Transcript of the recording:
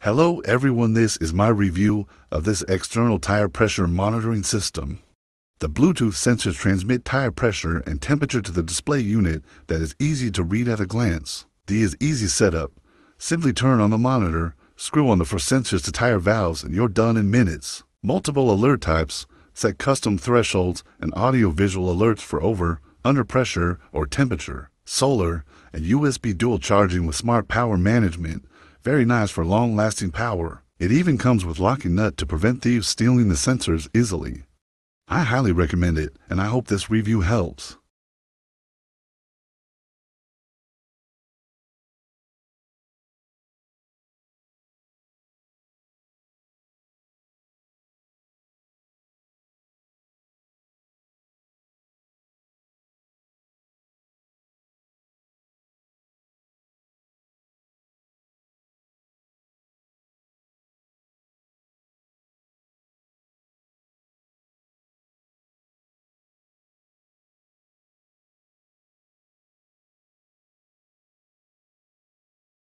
Hello everyone, this is my review of this external tire pressure monitoring system. The Bluetooth sensors transmit tire pressure and temperature to the display unit that is easy to read at a glance. The easy setup. Simply turn on the monitor, screw on the 4 sensors to tire valves, and you're done in minutes. Multiple alert types, set custom thresholds and audio-visual alerts for over, under pressure, or temperature. Solar and USB dual charging with smart power management. Very nice for long-lasting power. It even comes with locking nut to prevent thieves stealing the sensors easily. I highly recommend it, and I hope this review helps.